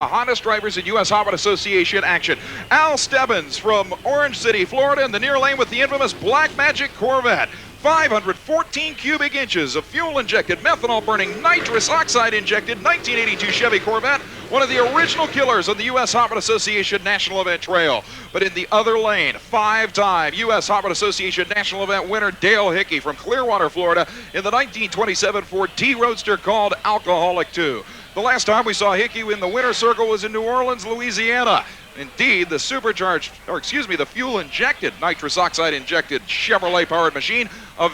Hottest drivers in U.S. Hot Rod Association action. Al Stebbins from Orange City, Florida, in the near lane with the infamous Black Magic Corvette. 514 cubic inches of fuel-injected, methanol-burning, nitrous oxide-injected 1982 Chevy Corvette, one of the original killers on the U.S. Hot Rod Association National Event Trail. But in the other lane, five-time U.S. Hot Rod Association National Event winner Dale Hickey from Clearwater, Florida, in the 1927 Ford T-Roadster called Alcoholic 2. The last time we saw Hickey in the winner's circle was in New Orleans, Louisiana. Indeed, the the fuel-injected, nitrous oxide-injected Chevrolet-powered machine of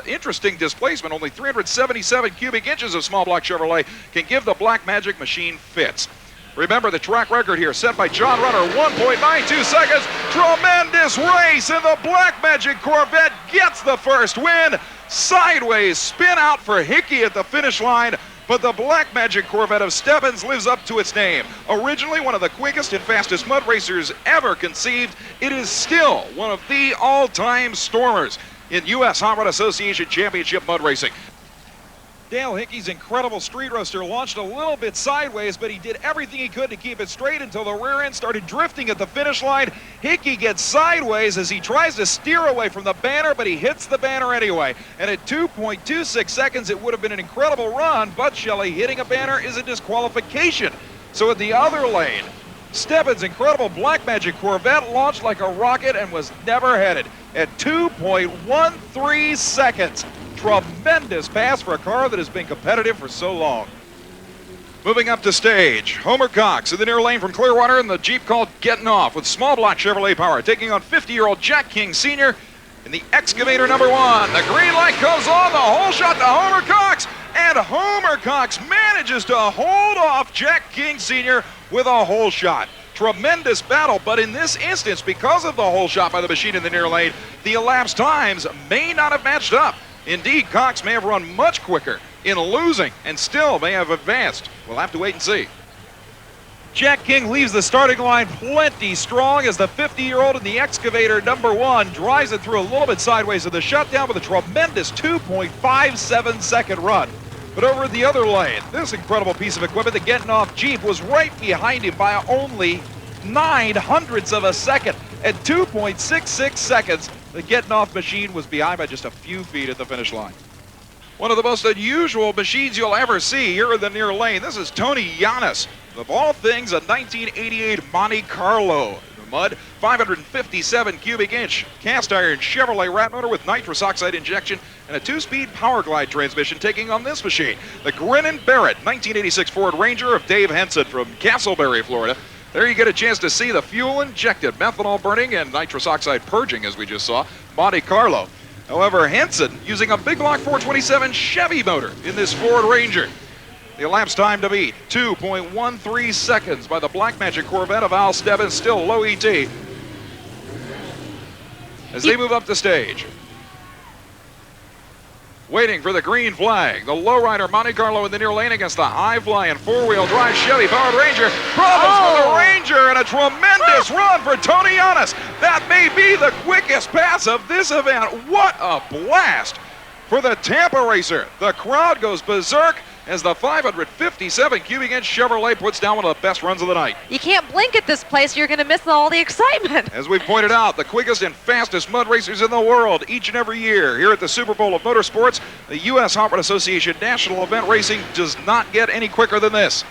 interesting displacement, only 377 cubic inches of small block Chevrolet, can give the Black Magic machine fits. Remember the track record here set by John Runner, 1.92 seconds. Tremendous race, and the Black Magic Corvette gets the first win. Sideways spin out for Hickey at the finish line. But the Black Magic Corvette of Stebbins lives up to its name. Originally one of the quickest and fastest mud racers ever conceived, it is still one of the all-time stormers in U.S. Hot Rod Association Championship mud racing. Dale Hickey's incredible street roadster launched a little bit sideways, but he did everything he could to keep it straight until the rear end started drifting at the finish line. Hickey gets sideways as he tries to steer away from the banner, but he hits the banner anyway. And at 2.26 seconds, it would have been an incredible run, but Shelley, hitting a banner is a disqualification. So at the other lane, Stebbins' incredible Black Magic Corvette launched like a rocket and was never headed at 2.13 seconds. Tremendous pass for a car that has been competitive for so long. Moving up to stage, Homer Cox in the near lane from Clearwater in the Jeep called Getting Off with small block Chevrolet power, taking on 50-year-old Jack King Sr. in the Excavator #1. The green light comes on, the hole shot to Homer Cox, and Homer Cox manages to hold off Jack King Sr. with a hole shot. Tremendous battle, but in this instance, because of the hole shot by the machine in the near lane, the elapsed times may not have matched up. Indeed, Cox may have run much quicker in losing and still may have advanced. We'll have to wait and see. Jack King leaves the starting line plenty strong as the 50-year-old in the Excavator #1 drives it through a little bit sideways of the shutdown with a tremendous 2.57 second run. But over the other lane, this incredible piece of equipment, the Getting Off Jeep, was right behind him by only 0.09 of a second. At 2.66 seconds, the Getting Off machine was behind by just a few feet at the finish line. One of the most unusual machines you'll ever see here in the near lane. This is Tony Yanis. Of all things, a 1988 Monte Carlo in the mud, 557 cubic inch cast iron Chevrolet rat motor with nitrous oxide injection and a 2-speed power glide transmission taking on this machine. The Grin and Barrett 1986 Ford Ranger of Dave Henson from Castleberry, Florida. There you get a chance to see the fuel-injected, methanol-burning, and nitrous oxide purging, as we just saw, Monte Carlo. However, Henson using a big block 427 Chevy motor in this Ford Ranger. The elapsed time to beat, 2.13 seconds by the Black Magic Corvette of Al Stebbins, still low ET. As they move up the stage. Waiting for the green flag, the lowrider Monte Carlo in the near lane against the high-flying four-wheel drive Chevy-powered Ranger. Problems for the Ranger and a tremendous run for Tony Yanis. That may be the quickest pass of this event. What a blast for the Tampa racer. The crowd goes berserk as the 557 cubic inch Chevrolet puts down one of the best runs of the night. You can't blink at this place, you're going to miss all the excitement. As we've pointed out, the quickest and fastest mud racers in the world each and every year. Here at the Super Bowl of Motorsports, the U.S. Hot Rod Association National Event Racing does not get any quicker than this.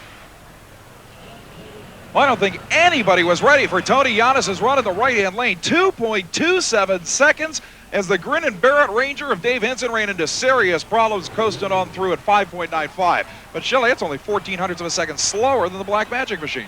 Well, I don't think anybody was ready for Tony Yanis' run in the right-hand lane. 2.27 seconds as the Grin and Barrett Ranger of Dave Henson ran into serious problems coasting on through at 5.95. But Shelley, it's only 0.14 of a second slower than the Black Magic machine.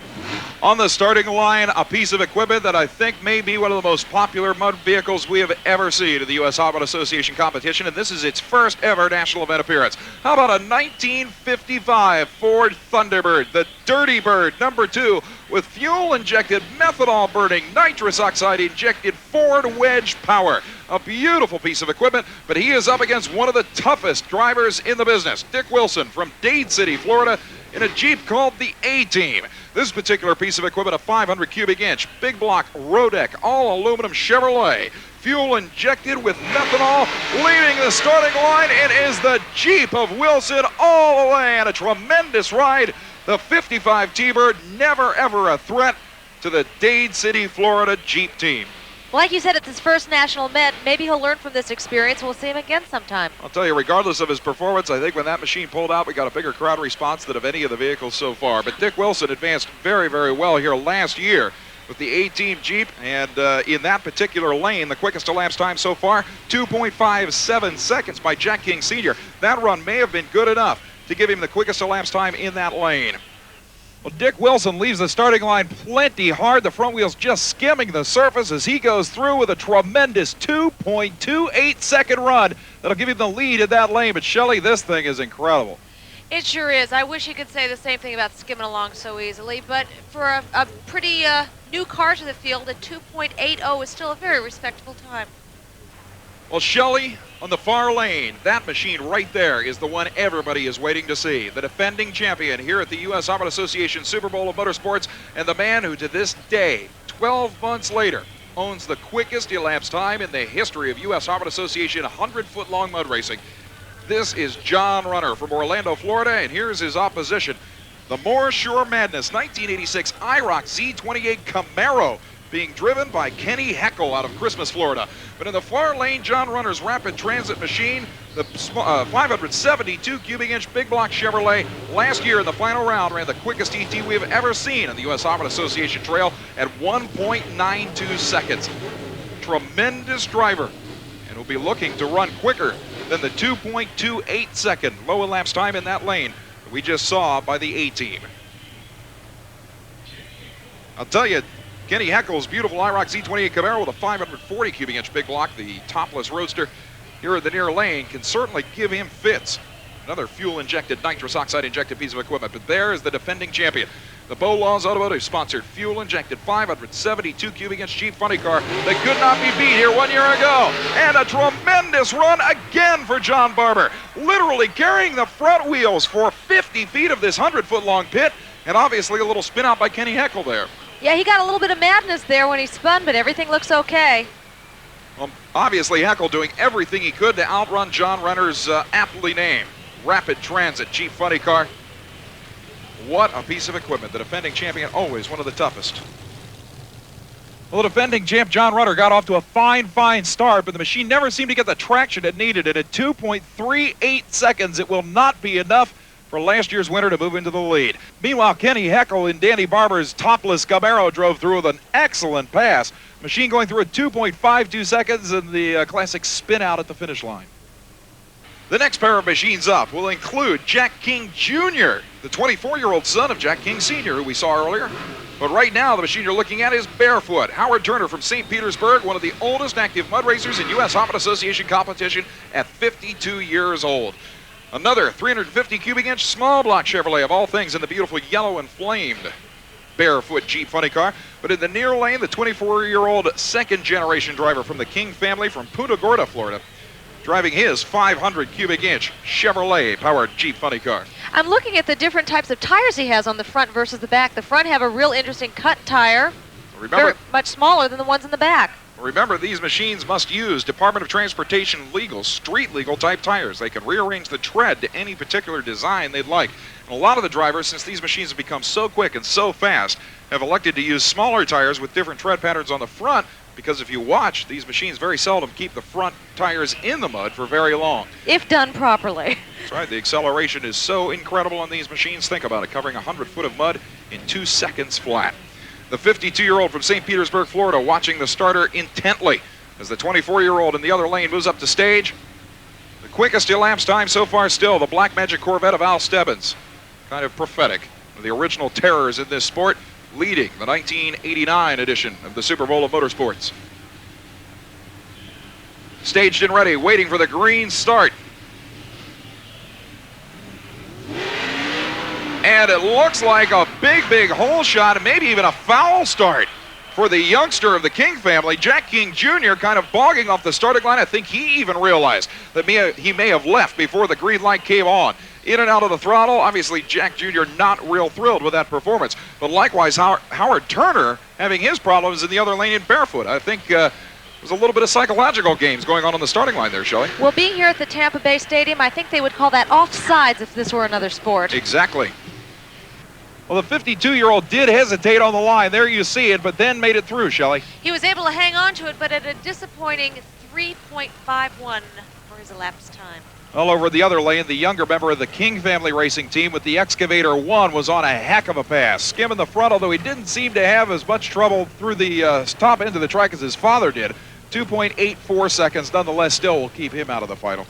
On the starting line, a piece of equipment that I think may be one of the most popular mud vehicles we have ever seen in the U.S. Hot Rod Association competition, and this is its first ever national event appearance. How about a 1955 Ford Thunderbird, the Dirty Bird #2, with fuel-injected, methanol-burning, nitrous oxide-injected Ford Wedge power. A beautiful piece of equipment, but he is up against one of the toughest drivers in the business, Dick Wilson from Dade City, Florida, in a Jeep called the A-Team. This particular piece of equipment, a 500 cubic inch, big block, Rodeck, all aluminum Chevrolet, fuel injected with methanol, leading the starting line. It is the Jeep of Wilson all the way, and a tremendous ride The 55 T-Bird, never ever a threat to the Dade City, Florida Jeep team. Like you said, it's his first national met. Maybe he'll learn from this experience. We'll see him again sometime. I'll tell you, regardless of his performance, I think when that machine pulled out, we got a bigger crowd response than of any of the vehicles so far. But Dick Wilson advanced very, very well here last year with the A-Team Jeep, and in that particular lane, the quickest elapsed time so far, 2.57 seconds by Jack King Sr. That run may have been good enough to give him the quickest elapsed time in that lane. Well, Dick Wilson leaves the starting line plenty hard. The front wheel's just skimming the surface as he goes through with a tremendous 2.28 second run. That'll give him the lead in that lane. But Shelley, this thing is incredible. It sure is. I wish you could say the same thing about skimming along so easily, but for a pretty new car to the field, a 2.80 is still a very respectable time. Well, Shelley, on the far lane, that machine right there is the one everybody is waiting to see. The defending champion here at the U.S. Auto Association Super Bowl of Motorsports, and the man who to this day, 12 months later, owns the quickest elapsed time in the history of U.S. Auto Association 100-foot-long mud racing. This is John Runner from Orlando, Florida, and here's his opposition. The More Sure Madness 1986 IROC Z28 Camaro, being driven by Kenny HECKLE out of Christmas, Florida. But in the far lane, John Runner's rapid transit machine, the 572 cubic inch big block Chevrolet, last year in the final round ran the quickest ET we have ever seen on the U.S. Auto Association trail at 1.92 seconds. Tremendous driver, and will be looking to run quicker than the 2.28 second low elapsed time in that lane that we just saw by the A-Team. I'll tell you, Kenny HECKLE's beautiful IROC Z28 Camaro with a 540 cubic inch big block, the topless roadster here in the near lane, can certainly give him fits. Another fuel-injected, nitrous oxide-injected piece of equipment. But there is the defending champion. The Beau Laws Automotive sponsored fuel-injected 572 cubic inch Jeep funny car that could not be beat here 1 year ago. And a tremendous run again for John Barber, literally carrying the front wheels for 50 feet of this 100-foot-long pit, and obviously a little spin out by Kenny HECKLE there. Yeah, he got a little bit of madness there when he spun, but everything looks okay. Well, obviously HECKLE doing everything he could to outrun John Runner's aptly named Rapid Transit Jeep funny car. What a piece of equipment. The defending champion, always one of the toughest. Well, the defending champ John Runner got off to a fine start, but the machine never seemed to get the traction it needed, and at 2.38 seconds, it will not be enough for last year's winner to move into the lead. Meanwhile, Kenny HECKLE in Danny Barber's topless Camaro drove through with an excellent pass. Machine going through at 2.52 seconds and the classic spin out at the finish line. The next pair of machines up will include Jack King Jr., the 24-year-old son of Jack King Sr., who we saw earlier. But right now, the machine you're looking at is Barefoot. Howard Turner from St. Petersburg, one of the oldest active mud racers in U.S. Auto Association competition at 52 years old. Another 350 cubic inch small block Chevrolet, of all things, in the beautiful yellow and flamed Barefoot Jeep funny car. But in the near lane, the 24-year-old second generation driver from the King family from Punta Gorda, Florida, driving his 500 cubic inch Chevrolet powered Jeep funny car. I'm looking at the different types of tires he has on the front versus the back. The front have a real interesting cut tire. Remember, they're much smaller than the ones in the back. Remember, these machines must use Department of Transportation legal, street legal type tires. They can rearrange the tread to any particular design they'd like. And a lot of the drivers, since these machines have become so quick and so fast, have elected to use smaller tires with different tread patterns on the front, because if you watch, these machines very seldom keep the front tires in the mud for very long. If done properly. That's right. The acceleration is so incredible on these machines. Think about it, covering 100 foot of mud in 2 seconds flat. The 52-year-old from St. Petersburg, Florida, watching the starter intently as the 24-year-old in the other lane moves up to stage. The quickest elapsed time so far still, the Black Magic Corvette of Al Stebbins. Kind of prophetic of the original terrors in this sport, leading the 1989 edition of the Super Bowl of Motorsports. Staged and ready, waiting for the green start. And it looks like a big hole shot, and maybe even a foul start for the youngster of the King family, Jack King Jr., kind of bogging off the starting line. I think he even realized that he may have left before the green light came on. In and out of the throttle. Obviously, Jack Jr. not real thrilled with that performance. But likewise, Howard Turner having his problems in the other lane in Barefoot. I think there's a little bit of psychological games going on the starting line there, Shelley. Well, being here at the Tampa Bay Stadium, I think they would call that offsides if this were another sport. Exactly. Well, the 52-year-old did hesitate on the line. There you see it, but then made it through, Shelley. He was able to hang on to it, but at a disappointing 3.51 for his elapsed time. All over the other lane, the younger member of the King family racing team with the Excavator 1 was on a heck of a pass. Skimming the front, although he didn't seem to have as much trouble through the top end of the track as his father did. 2.84 seconds, nonetheless, still will keep him out of the final.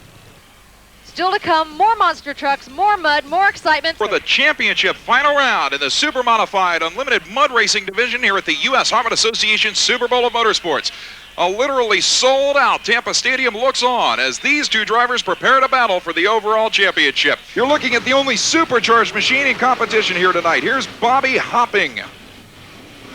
Still to come, more monster trucks, more mud, more excitement. For the championship final round in the Super Modified Unlimited Mud Racing Division here at the U.S. Harvard Association Super Bowl of Motorsports. A literally sold-out Tampa Stadium looks on as these two drivers prepare to battle for the overall championship. You're looking at the only supercharged machine in competition here tonight. Here's Bobby Hopping,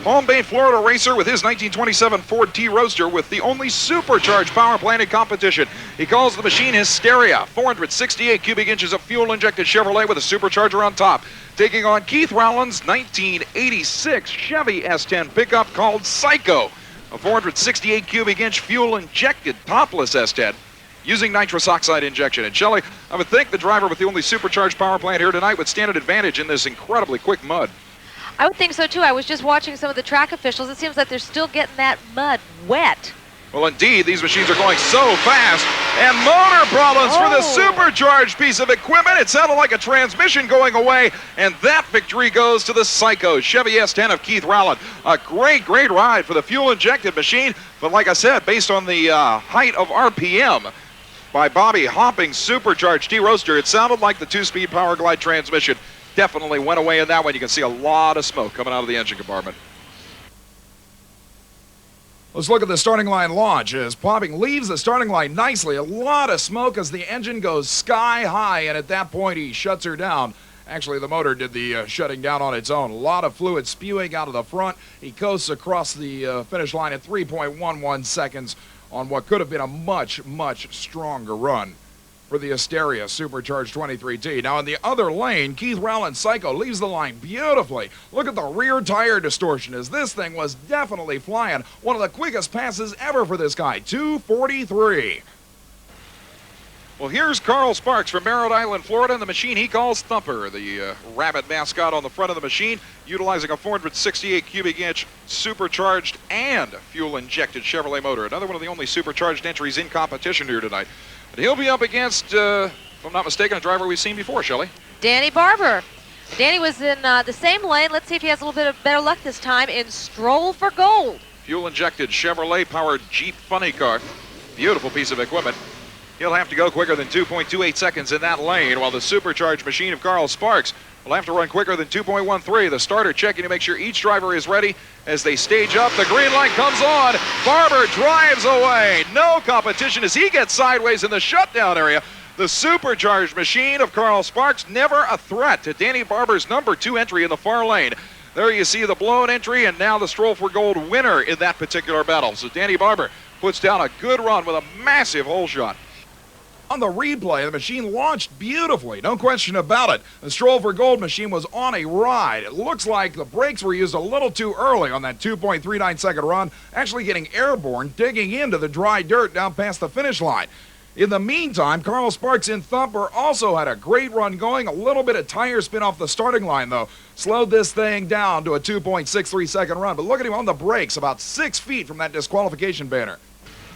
Palm Bay, Florida racer with his 1927 Ford T-Roadster with the only supercharged power plant in competition. He calls the machine Hysteria, 468 cubic inches of fuel-injected Chevrolet with a supercharger on top. Taking on Keith Rowland's 1986 Chevy S10 pickup called Psycho, a 468 cubic inch fuel-injected topless S10 using nitrous oxide injection. And Shelley, I would think the driver with the only supercharged power plant here tonight would stand an advantage in this incredibly quick mud. I would think so too. I was just watching some of the track officials. It seems like they're still getting that mud wet. Well, indeed, these machines are going so fast. And motor problems for the supercharged piece of equipment. It sounded like a transmission going away. And that victory goes to the Psycho Chevy S10 of Keith Rowland. A great, great ride for the fuel-injected machine. But like I said, based on the height of RPM by Bobby Hopping's supercharged T-Roadster, it sounded like the two-speed Power Glide transmission definitely went away in that one. You can see a lot of smoke coming out of the engine compartment. Let's look at the starting line launch as Hopping leaves the starting line nicely. A lot of smoke as the engine goes sky high, and at that point he shuts her down. Actually, the motor did the shutting down on its own. A lot of fluid spewing out of the front. He coasts across the finish line at 3.11 seconds on what could have been a much, much stronger run for the Hysteria Supercharged 23T. Now in the other lane, Keith Rowland's Psycho leaves the line beautifully. Look at the rear tire distortion as this thing was definitely flying. One of the quickest passes ever for this guy, 2:43. Well, here's Carl Sparks from Merritt Island, Florida, and the machine he calls Thumper, the rabbit mascot on the front of the machine, utilizing a 468 cubic inch supercharged and fuel-injected Chevrolet motor. Another one of the only supercharged entries in competition here tonight. And he'll be up against, if I'm not mistaken, a driver we've seen before, Shelley. Danny Barber. Danny was in the same lane. Let's see if he has a little bit of better luck this time in Stroll for Gold. Fuel-injected Chevrolet-powered Jeep funny car. Beautiful piece of equipment. He'll have to go quicker than 2.28 seconds in that lane, while the supercharged machine of Carl Sparks will have to run quicker than 2.13. The starter checking to make sure each driver is ready as they stage up. The green light comes on. Barber drives away. No competition as he gets sideways in the shutdown area. The supercharged machine of Carl Sparks, never a threat to Danny Barber's number 2 entry in the far lane. There you see the blown entry and now the Stroll for Gold winner in that particular battle. So Danny Barber puts down a good run with a massive hole shot. On the replay, the machine launched beautifully, no question about it. The Stroll for Gold machine was on a ride. It looks like the brakes were used a little too early on that 2.39 second run, actually getting airborne, digging into the dry dirt down past the finish line. In the meantime, Carl Sparks in Thumper also had a great run going. A little bit of tire spin off the starting line, though. Slowed this thing down to a 2.63 second run. But look at him on the brakes, about 6 feet from that disqualification banner.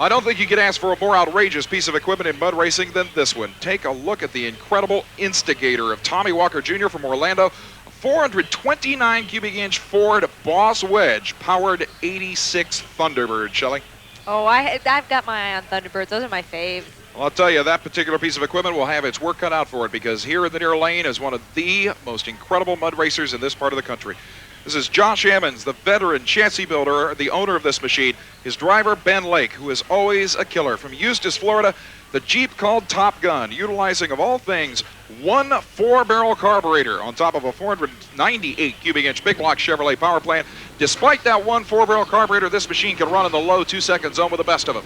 I don't think you could ask for a more outrageous piece of equipment in mud racing than this one. Take a look at the incredible Instigator of Tommy Walker Jr. from Orlando. A 429 cubic inch Ford Boss Wedge powered 86 Thunderbird, Shelley. Oh, I've got my eye on Thunderbirds. Those are my faves. Well, I'll tell you, that particular piece of equipment will have its work cut out for it because here in the near lane is one of the most incredible mud racers in this part of the country. This is Josh Ammons, the veteran chassis builder, the owner of this machine. His driver, Ben Lake, who is always a killer. From Eustis, Florida, the Jeep called Top Gun, utilizing, of all things, one 4-barrel carburetor on top of a 498 cubic inch big block Chevrolet power plant. Despite that one 4-barrel carburetor, this machine can run in the low 2-second zone with the best of them.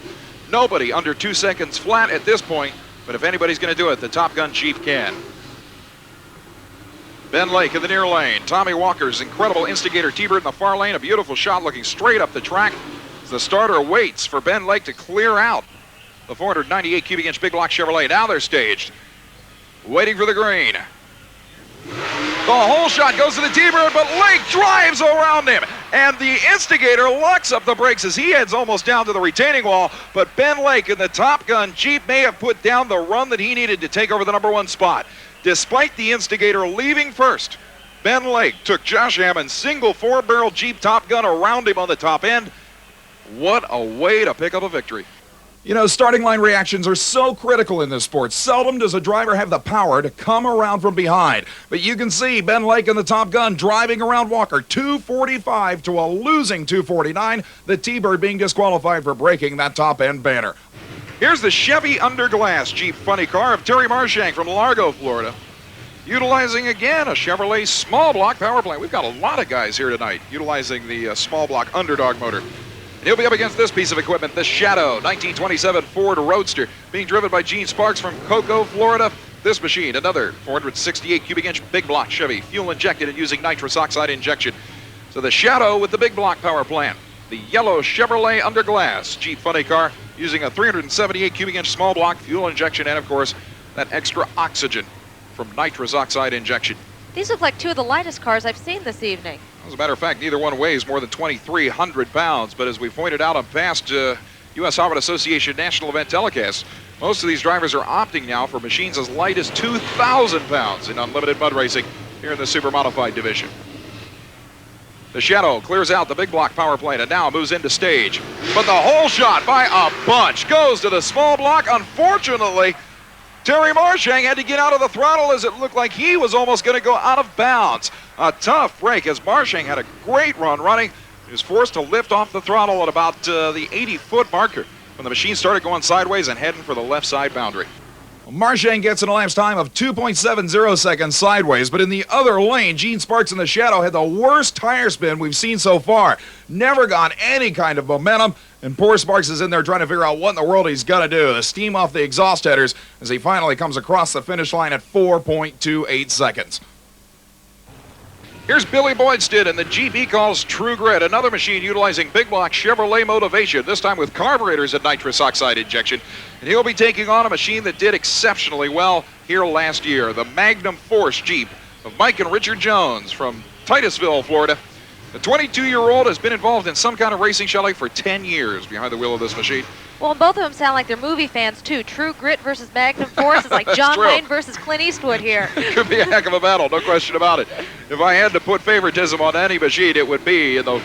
Nobody under 2 seconds flat at this point, but if anybody's going to do it, the Top Gun Jeep can. Ben Lake in the near lane. Tommy Walker's incredible Instigator T-Bird in the far lane. A beautiful shot looking straight up the track as the starter waits for Ben Lake to clear out the 498 cubic inch big block Chevrolet. Now they're staged, waiting for the green. The whole shot goes to the T-Bird, but Lake drives around him. And the Instigator locks up the brakes as he heads almost down to the retaining wall. But Ben Lake in the Top Gun Jeep may have put down the run that he needed to take over the #1 spot. Despite the Instigator leaving first, Ben Lake took Josh Hammond's single 4-barrel Jeep Top Gun around him on the top end. What a way to pick up a victory. You know, starting line reactions are so critical in this sport. Seldom does a driver have the power to come around from behind. But you can see Ben Lake in the Top Gun driving around Walker, 245 to a losing 249. The T-Bird being disqualified for breaking that top-end banner. Here's the Chevy Underglass Jeep funny car of Terry Marshank from Largo, Florida. Utilizing, again, a Chevrolet small block power plant. We've got a lot of guys here tonight utilizing the small block underdog motor. And he'll be up against this piece of equipment, the Shadow 1927 Ford Roadster, being driven by Gene Sparks from Cocoa, Florida. This machine, another 468 cubic inch big block Chevy, fuel injected and using nitrous oxide injection. So the Shadow with the big block power plant. The yellow Chevrolet Underglass Jeep funny car using a 378 cubic inch small block fuel injection and, of course, that extra oxygen from nitrous oxide injection. These look like two of the lightest cars I've seen this evening. As a matter of fact, neither one weighs more than 2,300 pounds. But as we pointed out on past U.S. Harvard Association national event telecasts, most of these drivers are opting now for machines as light as 2,000 pounds in unlimited mud racing here in the super modified division. The Shadow clears out the big block power plant and now moves into stage. But the whole shot by a bunch goes to the small block. Unfortunately, Terry Marshank had to get out of the throttle as it looked like he was almost going to go out of bounds. A tough break as Marshank had a great run running. He was forced to lift off the throttle at about the 80-foot marker when the machine started going sideways and heading for the left side boundary. Marshank gets an elapsed time of 2.70 seconds sideways, but in the other lane, Gene Sparks in the Shadow had the worst tire spin we've seen so far. Never got any kind of momentum, and poor Sparks is in there trying to figure out what in the world he's going to do. The steam off the exhaust headers as he finally comes across the finish line at 4.28 seconds. Here's Billy Boydston and the Jeep he calls True Grit, another machine utilizing big block Chevrolet motivation, this time with carburetors and nitrous oxide injection. And he'll be taking on a machine that did exceptionally well here last year, the Magnum Force Jeep of Mike and Richard Jones from Titusville, Florida. The 22-year-old has been involved in some kind of racing, Shelley, for 10 years behind the wheel of this machine. Well, both of them sound like they're movie fans, too. True Grit versus Magnum Force is like John Wayne versus Clint Eastwood here. Could be a heck of a battle, no question about it. If I had to put favoritism on any machine, it would be in the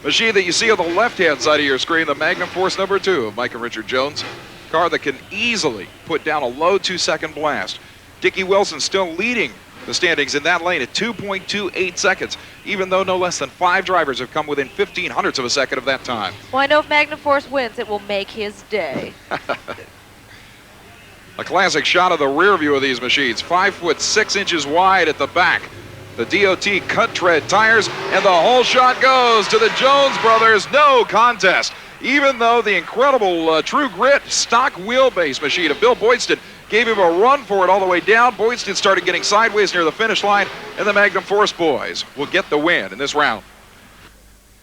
machine that you see on the left-hand side of your screen, the Magnum Force #2 of Mike and Richard Jones. Car that can easily put down a low 2-second blast. Dickie Wilson still leading the standings in that lane at 2.28 seconds, even though no less than 5 drivers have come within 0.15 of a second of that time. Well, I know if Magnum Force wins, it will make his day. A classic shot of the rear view of these machines, 5'6" wide at the back. The DOT cut tread tires, and the whole shot goes to the Jones brothers. No contest. Even though the incredible True Grit stock wheelbase machine of Bill Boydston gave him a run for it all the way down, Boydston started getting sideways near the finish line, and the Magnum Force boys will get the win in this round.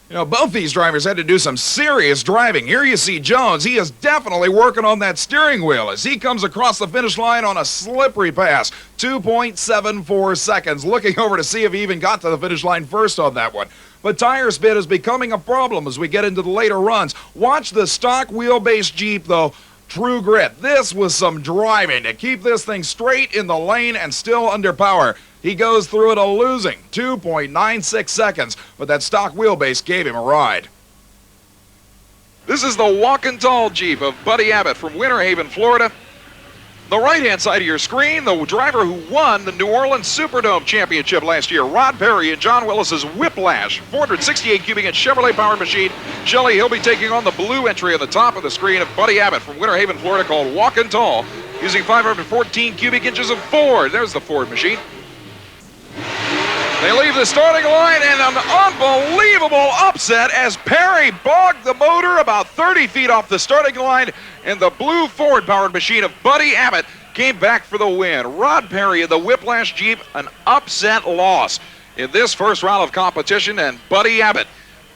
You know, both these drivers had to do some serious driving. Here you see Jones. He is definitely working on that steering wheel as he comes across the finish line on a slippery pass. 2.74 seconds. Looking over to see if he even got to the finish line first on that one. But tire spin is becoming a problem as we get into the later runs. Watch the stock wheelbase Jeep, though. True Grit. This was some driving to keep this thing straight in the lane and still under power. He goes through it a losing 2.96 seconds, but that stock wheelbase gave him a ride. This is the Walkin' Tall Jeep of Buddy Abbott from Winter Haven, Florida. The right-hand side of your screen, the driver who won the New Orleans Superdome Championship last year, Rod Perry and John Willis's Whiplash, 468 cubic inch Chevrolet powered machine. Shelley, he'll be taking on the blue entry on the top of the screen of Buddy Abbott from Winter Haven, Florida, called Walkin' Tall, using 514 cubic inches of Ford. There's the Ford machine. They leave the starting line and an unbelievable upset as Perry bogged the motor about 30 feet off the starting line, and the blue Ford-powered machine of Buddy Abbott came back for the win. Rod Perry of the Whiplash Jeep, an upset loss in this first round of competition, and Buddy Abbott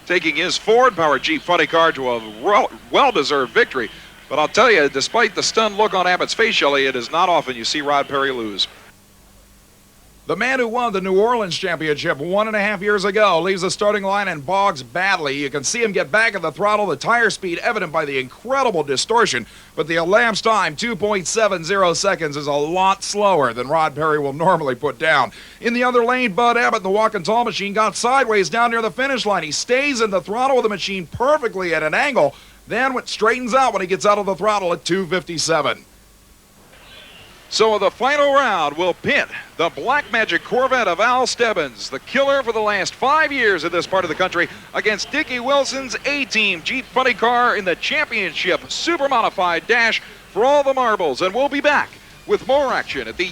taking his Ford-powered Jeep funny car to a well-deserved victory. But I'll tell you, despite the stunned look on Abbott's face, Shelley, it is not often you see Rod Perry lose. The man who won the New Orleans Championship 1.5 years ago leaves the starting line and bogs badly. You can see him get back at the throttle, the tire speed evident by the incredible distortion, but the elapsed time, 2.70 seconds, is a lot slower than Rod Perry will normally put down. In the other lane, Bud Abbott, the walk and tall machine, got sideways down near the finish line. He stays in the throttle of the machine perfectly at an angle, then straightens out when he gets out of the throttle at 257. So the final round will pit the Black Magic Corvette of Al Stebbins, the killer for the last 5 years in this part of the country, against Dickie Wilson's A-Team Jeep Funny Car in the championship super modified dash for all the marbles. And we'll be back with more action at the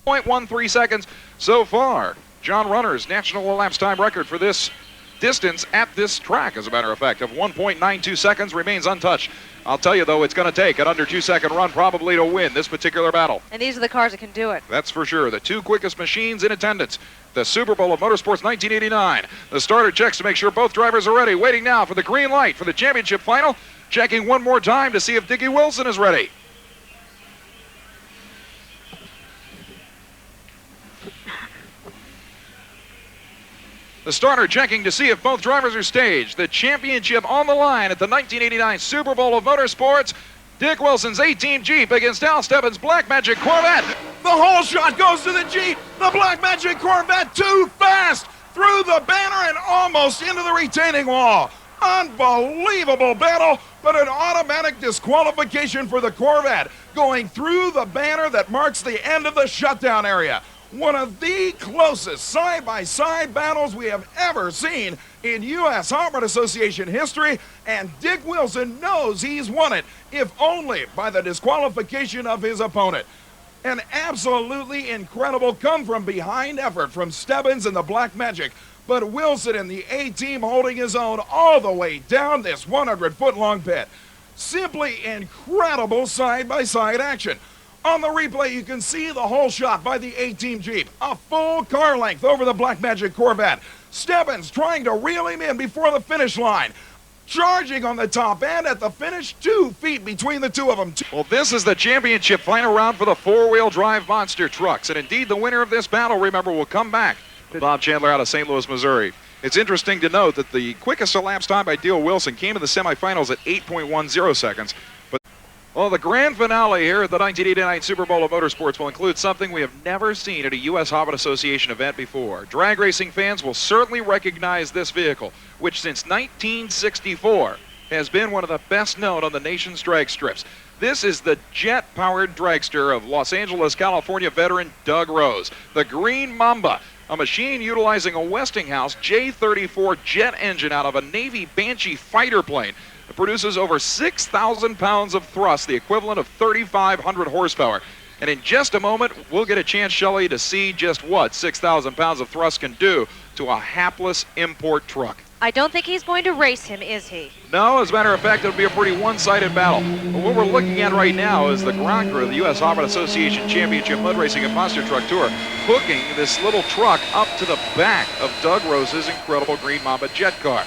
0.13 seconds. So far, John Runner's national elapsed time record for this distance at this track, as a matter of fact, of 1.92 seconds remains untouched. I'll tell you, though, it's going to take an under 2 second run probably to win this particular battle. And these are the cars that can do it. That's for sure. The two quickest machines in attendance. The Super Bowl of Motorsports 1989. The starter checks to make sure both drivers are ready. Waiting now for the green light for the championship final. Checking one more time to see if Dickie Wilson is ready. The starter checking to see if both drivers are staged. The championship on the line at the 1989 Super Bowl of Motorsports. Dick Wilson's A-Team Jeep against Al Stebbins' Black Magic Corvette. The whole shot goes to the Jeep. The Black Magic Corvette too fast through the banner and almost into the retaining wall. Unbelievable battle, but an automatic disqualification for the Corvette going through the banner that marks the end of the shutdown area. One of the closest side-by-side battles we have ever seen in U.S. Hot Rod Association history, and Dick Wilson knows he's won it, if only by the disqualification of his opponent. An absolutely incredible come-from-behind effort from Stebbins and the Black Magic, but Wilson and the A-Team holding his own all the way down this 100-foot-long pit. Simply incredible side-by-side action. On the replay, you can see the whole shot by the A-Team Jeep, a full car length over the Black Magic Corvette. Stebbins trying to reel him in before the finish line. Charging on the top end at the finish, 2 feet between the two of them. Well, this is the championship final round for the four-wheel drive monster trucks. And indeed, the winner of this battle, remember, will come back. Bob Chandler out of St. Louis, Missouri. It's interesting to note that the quickest elapsed time by Dale Wilson came in the semifinals at 8.10 seconds. Well, the grand finale here at the 1989 Super Bowl of Motorsports will include something we have never seen at a U.S. Hot Rod Association event before. Drag racing fans will certainly recognize this vehicle, which since 1964 has been one of the best known on the nation's drag strips. This is the jet-powered dragster of Los Angeles, California veteran Doug Rose, the Green Mamba, a machine utilizing a Westinghouse J-34 jet engine out of a Navy Banshee fighter plane. It produces over 6,000 pounds of thrust, the equivalent of 3,500 horsepower. And in just a moment, we'll get a chance, Shelley, to see just what 6,000 pounds of thrust can do to a hapless import truck. I don't think he's going to race him, is he? No, as a matter of fact, it'll be a pretty one-sided battle. But what we're looking at right now is the ground crew of the U.S. Hot Rod Association Championship Mud Racing and Monster Truck Tour hooking this little truck up to the back of Doug Rose's incredible Green Mamba jet car.